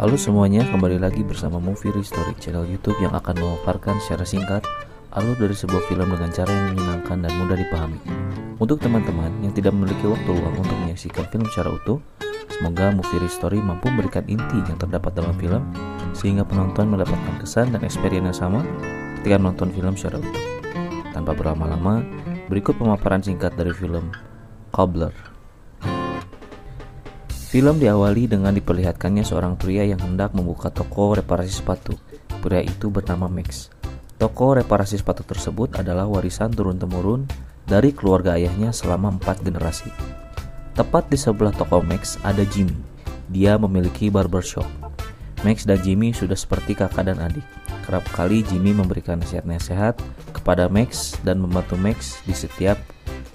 Halo semuanya, kembali lagi bersama Movie History, channel YouTube yang akan memaparkan secara singkat alur dari sebuah film dengan cara yang menyenangkan dan mudah dipahami. Untuk teman-teman yang tidak memiliki waktu luang untuk menyaksikan film secara utuh, semoga Movie History mampu memberikan inti yang terdapat dalam film sehingga penonton mendapatkan kesan dan experience yang sama ketika menonton film secara utuh. Tanpa berlama-lama, berikut pemaparan singkat dari film Cobbler. Film diawali dengan diperlihatkannya seorang pria yang hendak membuka toko reparasi sepatu. Pria itu bernama Max. Toko reparasi sepatu tersebut adalah warisan turun-temurun dari keluarga ayahnya selama 4 generasi. Tepat di sebelah toko Max ada Jimmy. Dia memiliki barbershop. Max dan Jimmy sudah seperti kakak dan adik. Kerap kali Jimmy memberikan nasihat-nasihat kepada Max dan membantu Max di setiap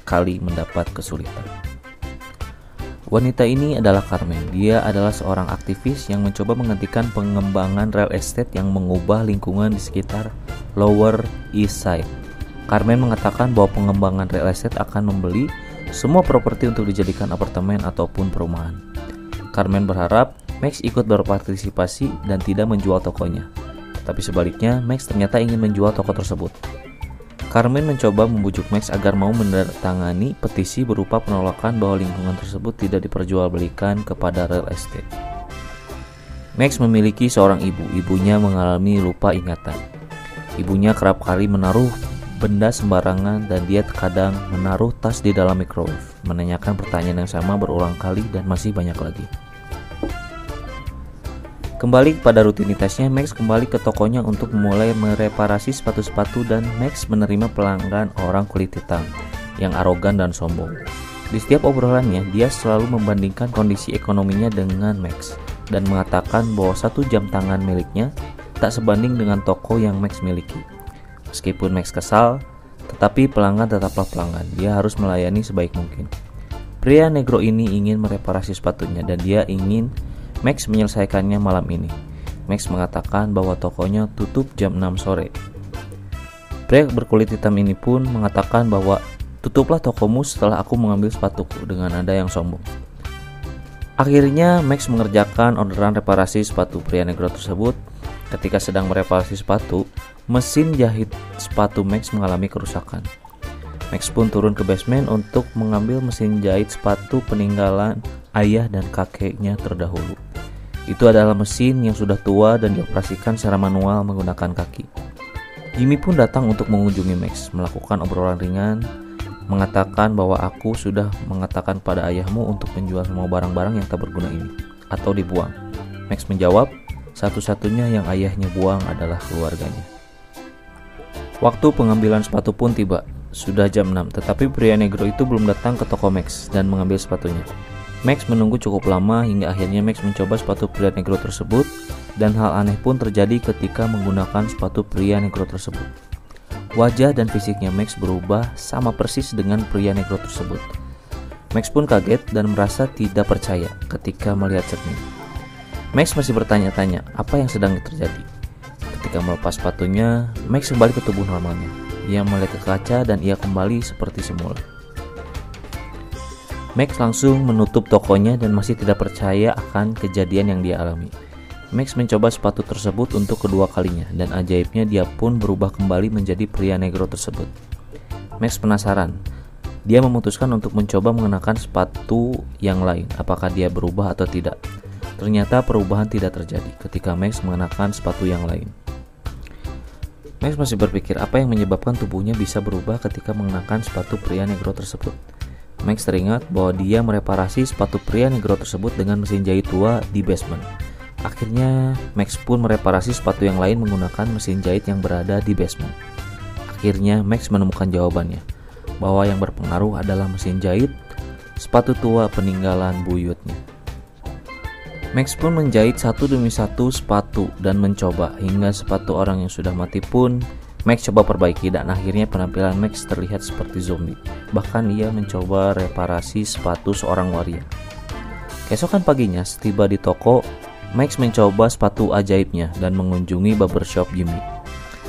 kali mendapat kesulitan. Wanita ini adalah Carmen. Dia adalah seorang aktivis yang mencoba menghentikan pengembangan real estate yang mengubah lingkungan di sekitar Lower East Side. Carmen mengatakan bahwa pengembangan real estate akan membeli semua properti untuk dijadikan apartemen ataupun perumahan. Carmen berharap Max ikut berpartisipasi dan tidak menjual tokonya. Tapi sebaliknya, Max ternyata ingin menjual toko tersebut. Carmen mencoba membujuk Max agar mau menandatangani petisi berupa penolakan bahwa lingkungan tersebut tidak diperjualbelikan kepada real estate. Max memiliki seorang ibu. Ibunya mengalami lupa ingatan. Ibunya kerap kali menaruh benda sembarangan dan dia terkadang menaruh tas di dalam microwave, menanyakan pertanyaan yang sama berulang kali dan masih banyak lagi. Kembali kepada rutinitasnya, Max kembali ke tokonya untuk memulai mereparasi sepatu-sepatu dan Max menerima pelanggan orang kulit hitam yang arogan dan sombong. Di setiap obrolannya, dia selalu membandingkan kondisi ekonominya dengan Max dan mengatakan bahwa 1 jam tangan miliknya tak sebanding dengan toko yang Max miliki. Meskipun Max kesal, tetapi pelanggan tetaplah pelanggan. Dia harus melayani sebaik mungkin. Pria negro ini ingin mereparasi sepatunya dan dia ingin Max menyelesaikannya malam ini. Max mengatakan bahwa tokonya tutup jam 6 sore. Pria berkulit hitam ini pun mengatakan bahwa tutuplah tokomu setelah aku mengambil sepatuku, dengan nada yang sombong. Akhirnya Max mengerjakan orderan reparasi sepatu pria negro tersebut. Ketika sedang mereparasi sepatu, mesin jahit sepatu Max mengalami kerusakan. Max pun turun ke basement untuk mengambil mesin jahit sepatu peninggalan ayah dan kakeknya terdahulu. Itu adalah mesin yang sudah tua dan dioperasikan secara manual menggunakan kaki. Jimmy pun datang untuk mengunjungi Max, melakukan obrolan ringan, mengatakan bahwa aku sudah mengatakan pada ayahmu untuk menjual semua barang-barang yang tak berguna ini, atau dibuang. Max menjawab, satu-satunya yang ayahnya buang adalah keluarganya. Waktu pengambilan sepatu pun tiba. Sudah jam 6, tetapi pria negro itu belum datang ke toko Max dan mengambil sepatunya. Max menunggu cukup lama hingga akhirnya Max mencoba sepatu pria negro tersebut, dan hal aneh pun terjadi ketika menggunakan sepatu pria negro tersebut. Wajah dan fisiknya Max berubah sama persis dengan pria negro tersebut. Max pun kaget dan merasa tidak percaya ketika melihat cermin. Max masih bertanya-tanya apa yang sedang terjadi. Ketika melepas sepatunya, Max kembali ke tubuh normalnya. Ia melihat ke kaca dan ia kembali seperti semula. Max langsung menutup tokonya dan masih tidak percaya akan kejadian yang dia alami. Max mencoba sepatu tersebut untuk kedua kalinya dan ajaibnya dia pun berubah kembali menjadi pria negro tersebut. Max penasaran. Dia memutuskan untuk mencoba mengenakan sepatu yang lain. Apakah dia berubah atau tidak? Ternyata perubahan tidak terjadi ketika Max mengenakan sepatu yang lain. Max masih berpikir apa yang menyebabkan tubuhnya bisa berubah ketika mengenakan sepatu pria negro tersebut. Max teringat bahwa dia mereparasi sepatu pria negro tersebut dengan mesin jahit tua di basement. Akhirnya Max pun mereparasi sepatu yang lain menggunakan mesin jahit yang berada di basement. Akhirnya Max menemukan jawabannya, bahwa yang berpengaruh adalah mesin jahit sepatu tua peninggalan buyutnya. Max pun menjahit satu demi satu sepatu dan mencoba hingga sepatu orang yang sudah mati pun Max coba perbaiki, dan akhirnya penampilan Max terlihat seperti zombie. Bahkan ia mencoba reparasi sepatu seorang waria. Keesokan paginya, setiba di toko, Max mencoba sepatu ajaibnya dan mengunjungi barbershop Jimmy.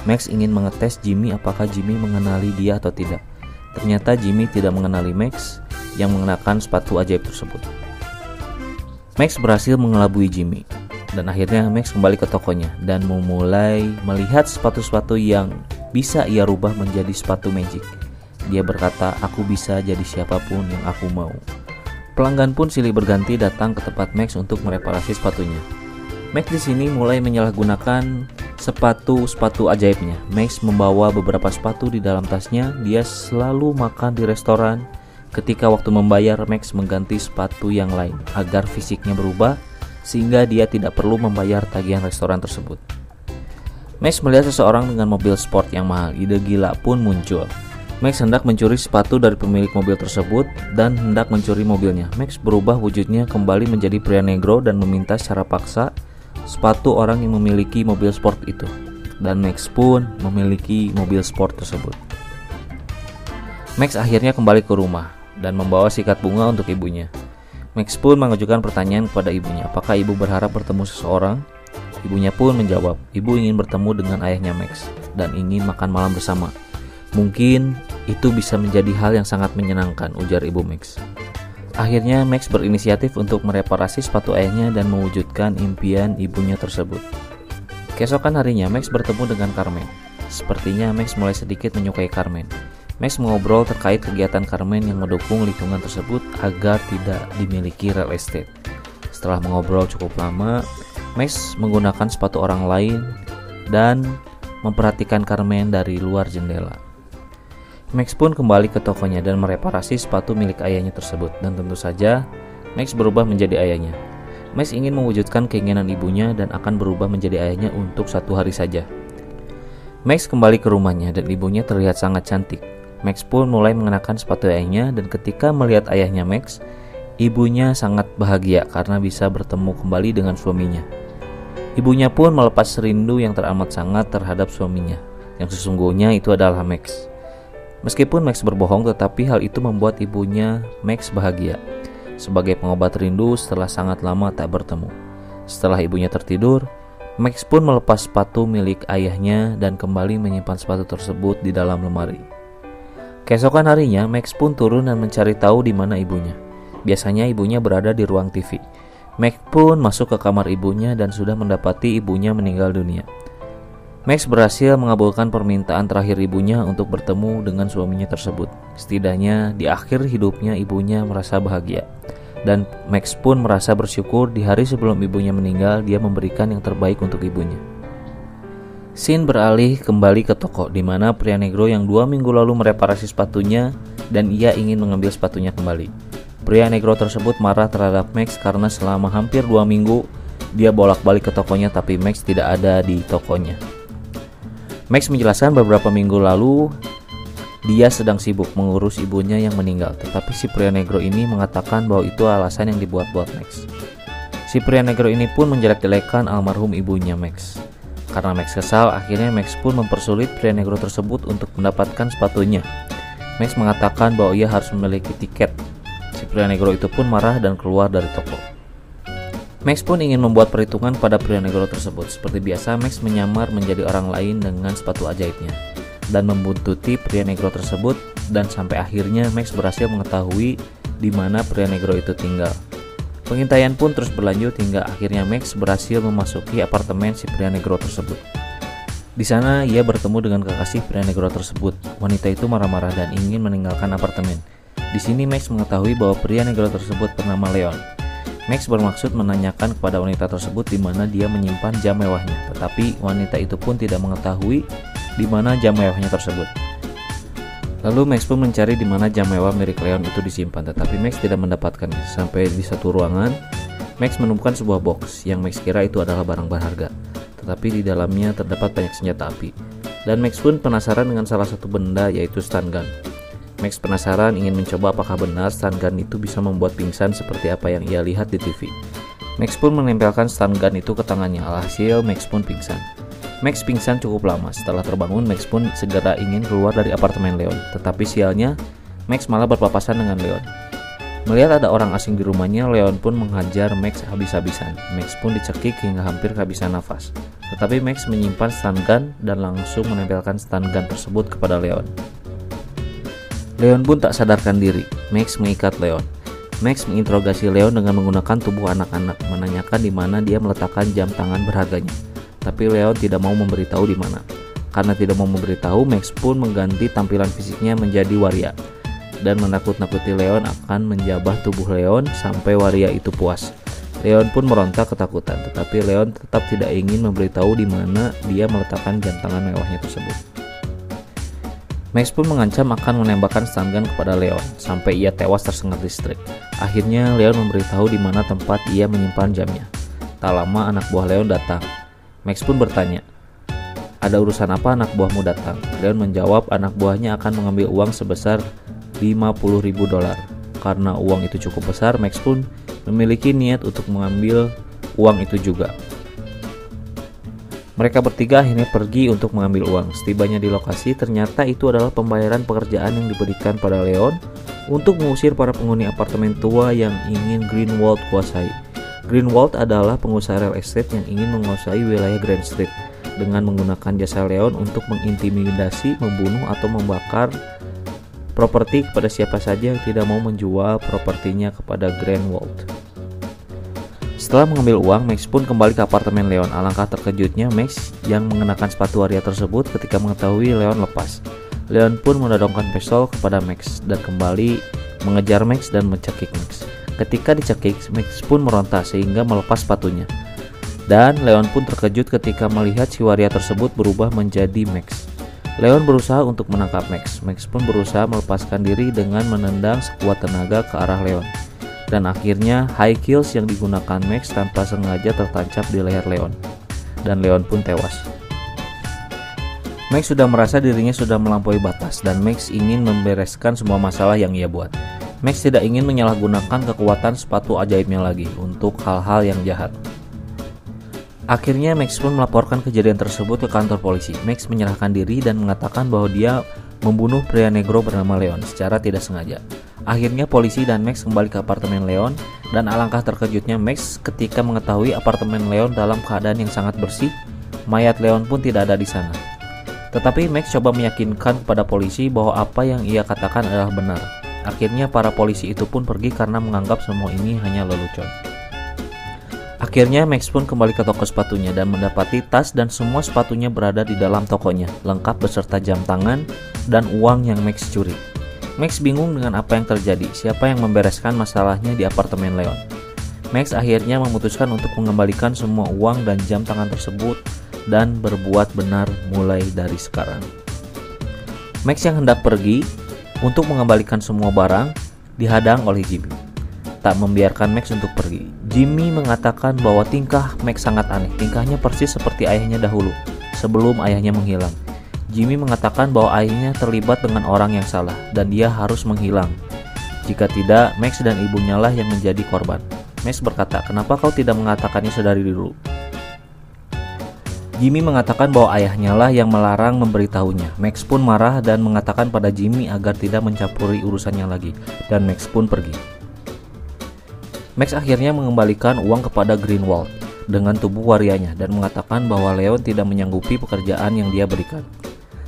Max ingin mengetes Jimmy apakah Jimmy mengenali dia atau tidak. Ternyata Jimmy tidak mengenali Max yang mengenakan sepatu ajaib tersebut. Max berhasil mengelabui Jimmy. Dan akhirnya Max kembali ke tokonya dan memulai melihat sepatu-sepatu yang bisa ia rubah menjadi sepatu magic. Dia berkata, "Aku bisa jadi siapapun yang aku mau." Pelanggan pun silih berganti datang ke tempat Max untuk mereparasi sepatunya. Max di sini mulai menyalahgunakan sepatu ajaibnya. Max membawa beberapa sepatu di dalam tasnya. Dia selalu makan di restoran. Ketika waktu membayar, Max mengganti sepatu yang lain agar fisiknya berubah sehingga dia tidak perlu membayar tagihan restoran tersebut. Max melihat seseorang dengan mobil sport yang mahal. Ide gila pun muncul. Max hendak mencuri sepatu dari pemilik mobil tersebut dan hendak mencuri mobilnya. Max berubah wujudnya kembali menjadi pria negro dan meminta secara paksa sepatu orang yang memiliki mobil sport itu. Dan Max pun memiliki mobil sport tersebut. Max akhirnya kembali ke rumah dan membawa sikat bunga untuk ibunya. Max pun mengajukan pertanyaan kepada ibunya, apakah ibu berharap bertemu seseorang? Ibunya pun menjawab, ibu ingin bertemu dengan ayahnya Max dan ingin makan malam bersama. Mungkin itu bisa menjadi hal yang sangat menyenangkan, ujar ibu Max. Akhirnya Max berinisiatif untuk mereparasi sepatu ayahnya dan mewujudkan impian ibunya tersebut. Keesokan harinya Max bertemu dengan Carmen. Sepertinya Max mulai sedikit menyukai Carmen. Max mengobrol terkait kegiatan Carmen yang mendukung lingkungan tersebut agar tidak dimiliki real estate. Setelah mengobrol cukup lama, Max menggunakan sepatu orang lain dan memperhatikan Carmen dari luar jendela. Max pun kembali ke tokonya dan mereparasi sepatu milik ayahnya tersebut. Dan tentu saja, Max berubah menjadi ayahnya. Max ingin mewujudkan keinginan ibunya dan akan berubah menjadi ayahnya untuk 1 hari saja. Max kembali ke rumahnya dan ibunya terlihat sangat cantik. Max pun mulai mengenakan sepatu ayahnya dan ketika melihat ayahnya Max, ibunya sangat bahagia karena bisa bertemu kembali dengan suaminya. Ibunya pun melepas rindu yang teramat sangat terhadap suaminya, yang sesungguhnya itu adalah Max. Meskipun Max berbohong, tetapi hal itu membuat ibunya Max bahagia. Sebagai pengobat rindu setelah sangat lama tak bertemu. Setelah ibunya tertidur, Max pun melepas sepatu milik ayahnya dan kembali menyimpan sepatu tersebut di dalam lemari. Keesokan harinya, Max pun turun dan mencari tahu di mana ibunya. Biasanya ibunya berada di ruang TV. Max pun masuk ke kamar ibunya dan sudah mendapati ibunya meninggal dunia. Max berhasil mengabulkan permintaan terakhir ibunya untuk bertemu dengan suaminya tersebut. Setidaknya di akhir hidupnya ibunya merasa bahagia. Dan Max pun merasa bersyukur di hari sebelum ibunya meninggal dia memberikan yang terbaik untuk ibunya. Scene beralih kembali ke toko di mana pria negro yang 2 minggu lalu mereparasi sepatunya dan ia ingin mengambil sepatunya kembali. Pria negro tersebut marah terhadap Max karena selama hampir 2 minggu dia bolak-balik ke tokonya tapi Max tidak ada di tokonya. Max menjelaskan beberapa minggu lalu dia sedang sibuk mengurus ibunya yang meninggal, tetapi si pria negro ini mengatakan bahwa itu alasan yang dibuat-buat Max. Si pria negro ini pun menjelek-jelekan almarhum ibunya Max. Karena Max kesal, akhirnya Max pun mempersulit pria negro tersebut untuk mendapatkan sepatunya. Max mengatakan bahwa ia harus memiliki tiket. Si pria negro itu pun marah dan keluar dari toko. Max pun ingin membuat perhitungan pada pria negro tersebut. Seperti biasa, Max menyamar menjadi orang lain dengan sepatu ajaibnya dan membuntuti pria negro tersebut, dan sampai akhirnya Max berhasil mengetahui di mana pria negro itu tinggal. Pengintaian pun terus berlanjut hingga akhirnya Max berhasil memasuki apartemen si pria negro tersebut. Di sana ia bertemu dengan kekasih pria negro tersebut. Wanita itu marah-marah dan ingin meninggalkan apartemen. Di sini Max mengetahui bahwa pria negro tersebut bernama Leon. Max bermaksud menanyakan kepada wanita tersebut di mana dia menyimpan jam mewahnya, tetapi wanita itu pun tidak mengetahui di mana jam mewahnya tersebut. Lalu Max pun mencari di mana jam mewah milik Leon itu disimpan, tetapi Max tidak mendapatkannya. Sampai di satu ruangan, Max menemukan sebuah box yang Max kira itu adalah barang berharga, tetapi di dalamnya terdapat banyak senjata api. Dan Max pun penasaran dengan salah satu benda, yaitu stun gun. Max penasaran ingin mencoba apakah benar stun gun itu bisa membuat pingsan seperti apa yang ia lihat di TV. Max pun menempelkan stun gun itu ke tangannya, alhasil Max pun pingsan. Max pingsan cukup lama. Setelah terbangun, Max pun segera ingin keluar dari apartemen Leon. Tetapi sialnya, Max malah berpapasan dengan Leon. Melihat ada orang asing di rumahnya, Leon pun menghajar Max habis-habisan. Max pun dicekik hingga hampir kehabisan nafas. Tetapi Max menyimpan stun gun dan langsung menempelkan stun gun tersebut kepada Leon. Leon pun tak sadarkan diri. Max mengikat Leon. Max menginterogasi Leon dengan menggunakan tubuh anak-anak, menanyakan di mana dia meletakkan jam tangan berharganya. Tapi Leon tidak mau memberitahu di mana. Karena tidak mau memberitahu, Max pun mengganti tampilan fisiknya menjadi waria dan menakut-nakuti Leon akan menjabah tubuh Leon sampai waria itu puas. Leon pun meronta ketakutan, tetapi Leon tetap tidak ingin memberitahu di mana dia meletakkan jam tangan mewahnya tersebut. Max pun mengancam akan menembakkan stun gun kepada Leon sampai ia tewas tersengat listrik. Akhirnya Leon memberitahu di mana tempat ia menyimpan jamnya. Tak lama anak buah Leon datang. Max pun bertanya, "Ada urusan apa anak buahmu datang?" Leon menjawab anak buahnya akan mengambil uang sebesar $50.000. Karena uang itu cukup besar, Max pun memiliki niat untuk mengambil uang itu juga. Mereka bertiga akhirnya pergi untuk mengambil uang. Setibanya di lokasi, ternyata itu adalah pembayaran pekerjaan yang diberikan pada Leon untuk mengusir para penghuni apartemen tua yang ingin Greenwald kuasai. Greenwald adalah pengusaha real estate yang ingin menguasai wilayah Grand Street dengan menggunakan jasa Leon untuk mengintimidasi, membunuh, atau membakar properti kepada siapa saja yang tidak mau menjual propertinya kepada Greenwald. Setelah mengambil uang, Max pun kembali ke apartemen Leon. Alangkah terkejutnya Max yang mengenakan sepatu waria tersebut ketika mengetahui Leon lepas. Leon pun menodongkan pistol kepada Max dan kembali mengejar Max dan mencekik Max. Ketika dicekik, Max pun meronta sehingga melepas sepatunya. Dan Leon pun terkejut ketika melihat si waria tersebut berubah menjadi Max. Leon berusaha untuk menangkap Max. Max pun berusaha melepaskan diri dengan menendang sekuat tenaga ke arah Leon. Dan akhirnya high heels yang digunakan Max tanpa sengaja tertancap di leher Leon. Dan Leon pun tewas. Max sudah merasa dirinya sudah melampaui batas dan Max ingin membereskan semua masalah yang ia buat. Max tidak ingin menyalahgunakan kekuatan sepatu ajaibnya lagi untuk hal-hal yang jahat. Akhirnya Max pun melaporkan kejadian tersebut ke kantor polisi. Max menyerahkan diri dan mengatakan bahwa dia membunuh pria negro bernama Leon secara tidak sengaja. Akhirnya polisi dan Max kembali ke apartemen Leon dan alangkah terkejutnya Max ketika mengetahui apartemen Leon dalam keadaan yang sangat bersih. Mayat Leon pun tidak ada di sana. Tetapi Max coba meyakinkan kepada polisi bahwa apa yang ia katakan adalah benar. Akhirnya para polisi itu pun pergi karena menganggap semua ini hanya lelucon. Akhirnya Max pun kembali ke toko sepatunya dan mendapati tas dan semua sepatunya berada di dalam tokonya, lengkap beserta jam tangan dan uang yang Max curi. Max bingung dengan apa yang terjadi, siapa yang membereskan masalahnya di apartemen Leon. Max akhirnya memutuskan untuk mengembalikan semua uang dan jam tangan tersebut dan berbuat benar mulai dari sekarang. Max yang hendak pergi untuk mengembalikan semua barang dihadang oleh Jimmy. Tak membiarkan Max untuk pergi. Jimmy mengatakan bahwa tingkah Max sangat aneh. Tingkahnya persis seperti ayahnya dahulu, sebelum ayahnya menghilang. Jimmy mengatakan bahwa ayahnya terlibat dengan orang yang salah dan dia harus menghilang. Jika tidak, Max dan ibunya lah yang menjadi korban. Max berkata, "Kenapa kau tidak mengatakannya sedari dulu?" Jimmy mengatakan bahwa ayahnya lah yang melarang memberitahunya. Max pun marah dan mengatakan pada Jimmy agar tidak mencampuri urusannya lagi, dan Max pun pergi. Max akhirnya mengembalikan uang kepada Greenwald dengan tubuh warianya dan mengatakan bahwa Leon tidak menyanggupi pekerjaan yang dia berikan.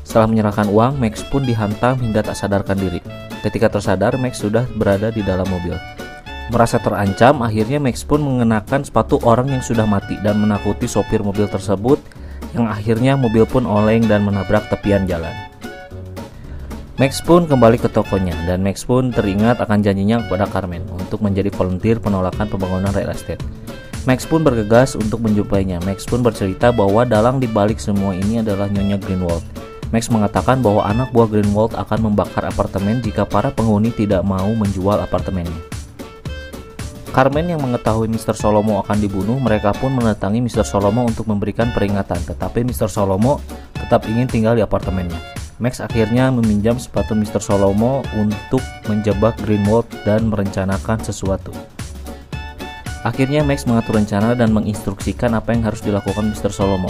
Setelah menyerahkan uang, Max pun dihantam hingga tak sadarkan diri. Ketika tersadar, Max sudah berada di dalam mobil. Merasa terancam, akhirnya Max pun mengenakan sepatu orang yang sudah mati dan menakuti sopir mobil tersebut, yang akhirnya mobil pun oleng dan menabrak tepian jalan. Max pun kembali ke tokonya dan Max pun teringat akan janjinya kepada Carmen untuk menjadi volunteer penolakan pembangunan real estate. Max pun bergegas untuk menjumpainya. Max pun bercerita bahwa dalang dibalik semua ini adalah Nyonya Greenwald. Max mengatakan bahwa anak buah Greenwald akan membakar apartemen jika para penghuni tidak mau menjual apartemennya. Carmen yang mengetahui Mr. Solomo akan dibunuh, mereka pun mendatangi Mr. Solomo untuk memberikan peringatan, tetapi Mr. Solomo tetap ingin tinggal di apartemennya. Max akhirnya meminjam sepatu Mr. Solomo untuk menjebak Greenwald dan merencanakan sesuatu. Akhirnya Max mengatur rencana dan menginstruksikan apa yang harus dilakukan Mr. Solomo.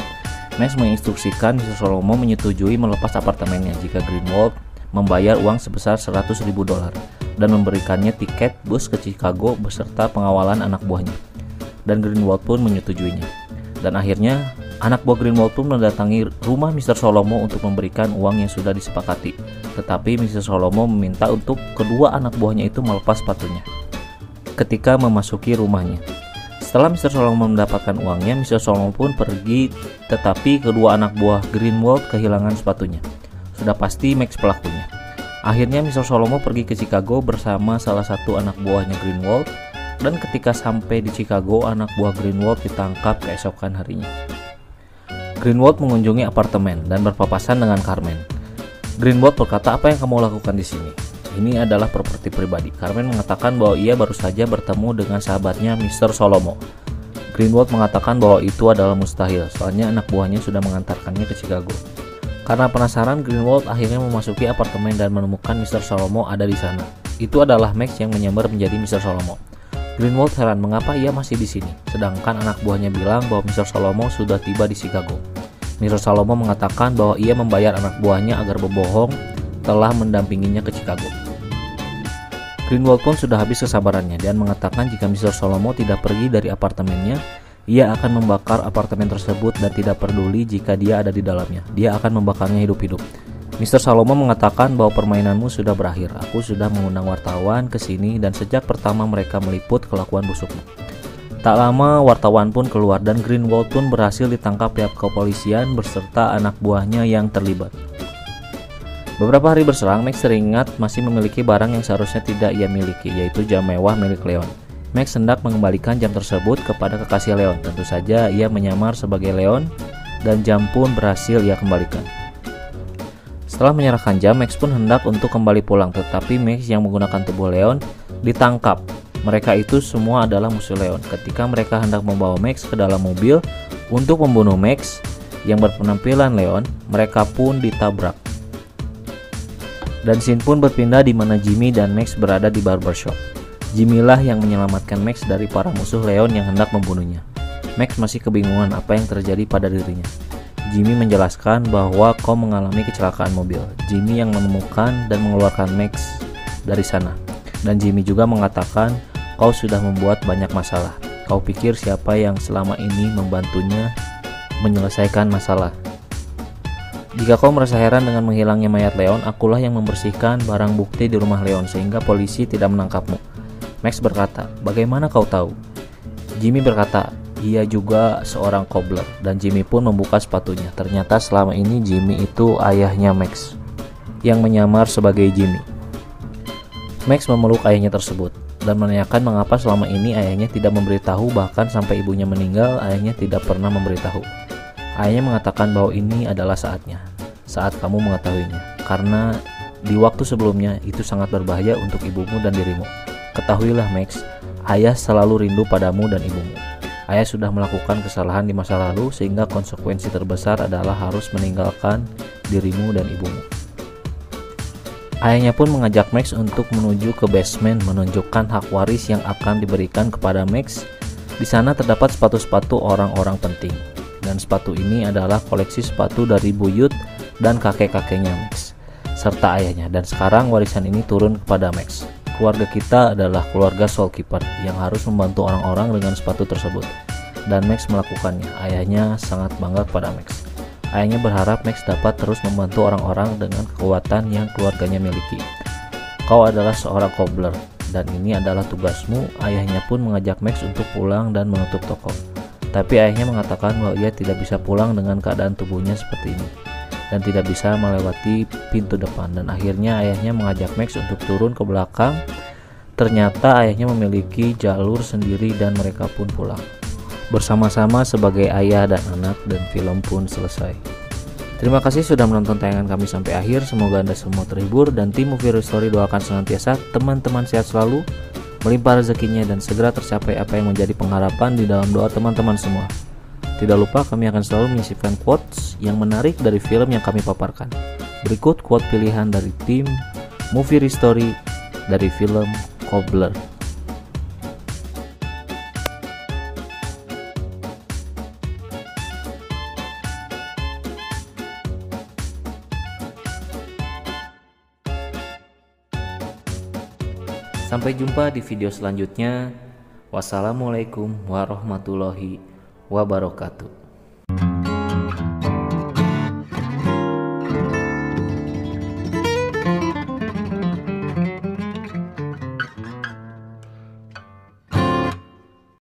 Max menginstruksikan Mr. Solomo menyetujui melepas apartemennya jika Greenwald membayar uang sebesar $100.000 dan memberikannya tiket bus ke Chicago beserta pengawalan anak buahnya. Dan Greenwald pun menyetujuinya. Dan akhirnya anak buah Greenwald pun mendatangi rumah Mr. Solomo untuk memberikan uang yang sudah disepakati. Tetapi Mr. Solomo meminta untuk kedua anak buahnya itu melepas sepatunya. ketika memasuki rumahnya. Setelah Mr. Solomon mendapatkan uangnya, Mr. Solomon pun pergi, tetapi kedua anak buah Greenwald kehilangan sepatunya. Sudah pasti Max pelakunya. Akhirnya Mr. Solomon pergi ke Chicago bersama salah satu anak buahnya Greenwald, dan ketika sampai di Chicago, anak buah Greenwald ditangkap keesokan harinya. Greenwald mengunjungi apartemen dan berpapasan dengan Carmen. Greenwald berkata, "Apa yang kamu lakukan di sini? Ini adalah properti pribadi." Carmen mengatakan bahwa ia baru saja bertemu dengan sahabatnya Mr. Solomon. Greenwald mengatakan bahwa itu adalah mustahil, soalnya anak buahnya sudah mengantarkannya ke Chicago. Karena penasaran, Greenwald akhirnya memasuki apartemen dan menemukan Mr. Solomon ada di sana. Itu adalah Max yang menyamar menjadi Mr. Solomon. Greenwald heran mengapa ia masih di sini, sedangkan anak buahnya bilang bahwa Mr. Solomon sudah tiba di Chicago. Mr. Solomon mengatakan bahwa ia membayar anak buahnya agar berbohong telah mendampinginya ke Chicago. Greenwald pun sudah habis kesabarannya dan mengatakan jika Mr. Solomon tidak pergi dari apartemennya, ia akan membakar apartemen tersebut dan tidak peduli jika dia ada di dalamnya. Dia akan membakarnya hidup-hidup. Mr. Solomon mengatakan bahwa permainanmu sudah berakhir. Aku sudah mengundang wartawan ke sini dan sejak pertama mereka meliput kelakuan busukmu. Tak lama wartawan pun keluar dan Greenwald pun berhasil ditangkap pihak kepolisian beserta anak buahnya yang terlibat. Beberapa hari berselang, Max teringat masih memiliki barang yang seharusnya tidak ia miliki, yaitu jam mewah milik Leon. Max hendak mengembalikan jam tersebut kepada kekasih Leon. Tentu saja ia menyamar sebagai Leon dan jam pun berhasil ia kembalikan. Setelah menyerahkan jam, Max pun hendak untuk kembali pulang, tetapi Max yang menggunakan tubuh Leon ditangkap. Mereka itu semua adalah musuh Leon. Ketika mereka hendak membawa Max ke dalam mobil untuk membunuh Max yang berpenampilan Leon, mereka pun ditabrak. Dan scene pun berpindah di mana Jimmy dan Max berada di barbershop. Jimmy lah yang menyelamatkan Max dari para musuh Leon yang hendak membunuhnya. Max masih kebingungan apa yang terjadi pada dirinya. Jimmy menjelaskan bahwa kau mengalami kecelakaan mobil. Jimmy yang menemukan dan mengeluarkan Max dari sana. Dan Jimmy juga mengatakan, kau sudah membuat banyak masalah. Kau pikir siapa yang selama ini membantunya menyelesaikan masalah? Jika kau merasa heran dengan menghilangnya mayat Leon, akulah yang membersihkan barang bukti di rumah Leon sehingga polisi tidak menangkapmu. Max berkata, bagaimana kau tahu? Jimmy berkata, ia juga seorang cobbler, dan Jimmy pun membuka sepatunya. Ternyata selama ini Jimmy itu ayahnya Max, yang menyamar sebagai Jimmy. Max memeluk ayahnya tersebut, dan menanyakan mengapa selama ini ayahnya tidak memberitahu, bahkan sampai ibunya meninggal, ayahnya tidak pernah memberitahu. Ayahnya mengatakan bahwa ini adalah saatnya, saat kamu mengetahuinya, karena di waktu sebelumnya itu sangat berbahaya untuk ibumu dan dirimu. Ketahuilah Max, ayah selalu rindu padamu dan ibumu. Ayah sudah melakukan kesalahan di masa lalu sehingga konsekuensi terbesar adalah harus meninggalkan dirimu dan ibumu. Ayahnya pun mengajak Max untuk menuju ke basement menunjukkan hak waris yang akan diberikan kepada Max. Di sana terdapat sepatu-sepatu orang-orang penting. Dan sepatu ini adalah koleksi sepatu dari buyut dan kakek-kakeknya Max, serta ayahnya. Dan sekarang warisan ini turun kepada Max. Keluarga kita adalah keluarga Soulkeeper yang harus membantu orang-orang dengan sepatu tersebut. Dan Max melakukannya. Ayahnya sangat bangga kepada Max. Ayahnya berharap Max dapat terus membantu orang-orang dengan kekuatan yang keluarganya miliki. Kau adalah seorang cobbler, dan ini adalah tugasmu. Ayahnya pun mengajak Max untuk pulang dan menutup toko. Tapi ayahnya mengatakan bahwa ia tidak bisa pulang dengan keadaan tubuhnya seperti ini dan tidak bisa melewati pintu depan, dan akhirnya ayahnya mengajak Max untuk turun ke belakang. Ternyata ayahnya memiliki jalur sendiri dan mereka pun pulang bersama-sama sebagai ayah dan anak, dan film pun selesai. Terima kasih sudah menonton tayangan kami sampai akhir. Semoga Anda semua terhibur, dan tim Movie Story doakan senantiasa teman-teman sehat selalu, melimpah rezekinya, dan segera tercapai apa yang menjadi pengharapan di dalam doa teman-teman semua. Tidak lupa kami akan selalu menyisipkan quotes yang menarik dari film yang kami paparkan. Berikut quote pilihan dari tim Movie Story dari film Cobbler. Sampai jumpa di video selanjutnya. Wassalamualaikum warahmatullahi wabarakatuh.